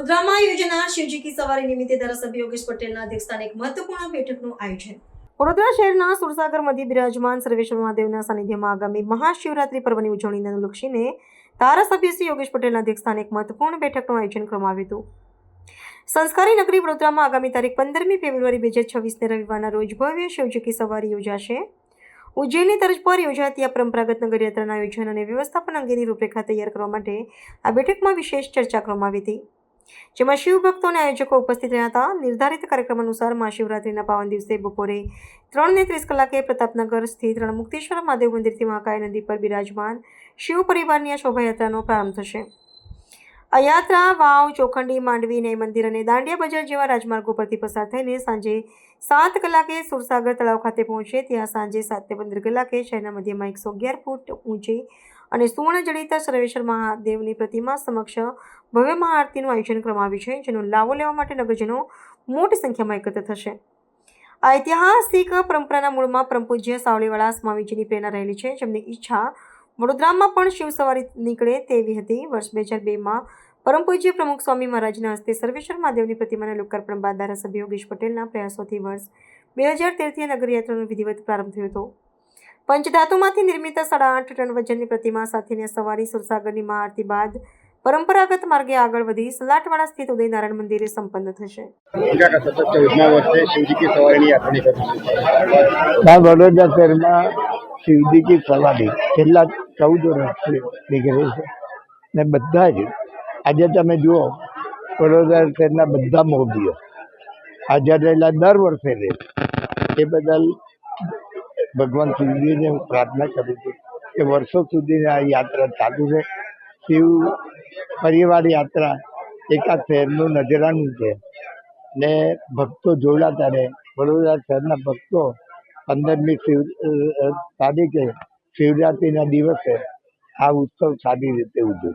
વડોદરામાં યોજાનાર શિવજી કી સવારી નિમિત્તે ધારાસભ્ય યોગેશ પટેલના અધ્યક્ષસ્થાને એક મહત્વપૂર્ણ બેઠકનું આયોજન। વડોદરા શહેરના સુરસાગર મધ્ય બિરાજમાન સર્વેશ્વર મહાદેવના સાનિધ્યમાં આગામી મહાશિવરાત્રી પર્વની ઉજવણીને અનુલક્ષીને ધારાસભ્ય શ્રી યોગેશ પટેલના અધ્યક્ષસ્થાને એક મહત્વપૂર્ણ બેઠકનું આયોજન કરવામાં આવ્યું હતું। સંસ્કારી નગરી વડોદરામાં આગામી તારીખ 15મી ફેબ્રુઆરી 2026ને રવિવારના રોજ ભવ્ય શિવજી કી સવારી યોજાશે। ઉજ્જૈનની તર્જ પર યોજાતી આ પરંપરાગત નગરયાત્રાના આયોજન અને વ્યવસ્થાપન અંગેની રૂપરેખા તૈયાર કરવા માટે આ બેઠકમાં વિશેષ ચર્ચા કરવામાં આવી હતી, જેમાં શિવ ભક્તો અને આયોજકો ઉપસ્થિત રહ્યા હતા। નિર્ધારિત કાર્યક્રમ અનુસાર મહાશિવરાત્રિના પાવન દિવસે બપોરે 3:30 કલાકે પ્રતાપનગર સ્થિત રણમુક્તેશ્વર મહાદેવ મંદિરથી મહાકાય નદી પર બિરાજમાન શિવ પરિવારની આ શોભાયાત્રાનો પ્રારંભ થશે। આ યાત્રા વાવ, ચોખંડી, માંડવી, ન્યાય મંદિર અને દાંડિયા બજાર જેવા રાજમાર્ગો પરથી પસાર થઈને સાંજે 7 કલાકે સુરસાગર તળાવ ખાતે પહોંચે। ત્યાં સાંજે 7:15 કલાકે શહેરના મધ્યમાં 111 ફૂટ ઊંચી અને સુવર્ણ જડિત સર્વેશ્વર મહાદેવની પ્રતિમા સમક્ષ ભવ્ય મહાઆરતીનું આયોજન કરવામાં આવ્યું છે, જેનો લાવો લેવા માટે નગરજનો મોટી સંખ્યામાં એકત્ર થશે। આ ઐતિહાસિક પરંપરાના મૂળમાં પરમ પૂજ્ય સાવલીવાળા સ્વામીજીની પ્રેરણા રહેલી છે, જેમની ઈચ્છા વડોદરામાં પણ શિવ સવારી નીકળે તેવી હતી। વર્ષ 2002માં પરમ પૂજ્ય પ્રમુખ સ્વામી મહારાજના હસ્તે સર્વેશ્વર મહાદેવની પ્રતિમાના લોકાર્પણ બાદ ધારાસભ્ય યોગેશ પટેલના પ્રયાસોથી વર્ષ 2013થી નગરયાત્રાનો વિધિવત પ્રારંભ થયો હતો। પંચધાતુમાંથી નિર્મિત 8.5 ટન વજનની પ્રતિમા સાથેની આ સવારી સુરસાગરની મહાઆરતી બાદ પરંપરાગત માર્ગે આગળ વધી સલાટવાડા સ્થિત ઉદયનારાયણ મંદિરે સંપન્ન થશે। વડોદરા શહેરમાં શિવજી કી સવારી છેલ્લા 14 વર્ષથી નીકળે છે ને બધા જ આજે તમે જુઓ વડોદરા શહેરના બધા મોભીઓ હાજર રહેલા દર વર્ષે રહે, એ બદલ ભગવાન શિવજીને હું પ્રાર્થના કરું છું કે વર્ષો સુધી આ યાત્રા ચાલુ રહે। શિવ પરિવાર યાત્રા એકાદ શહેરનું નજરાનું છે ને ભક્તો જોડાતા રહે। વડોદરા શહેરના ભક્તો 15મી તારીખે શિવરાત્રિના દિવસે આ ઉત્સવ સારી રીતે ઉજવે।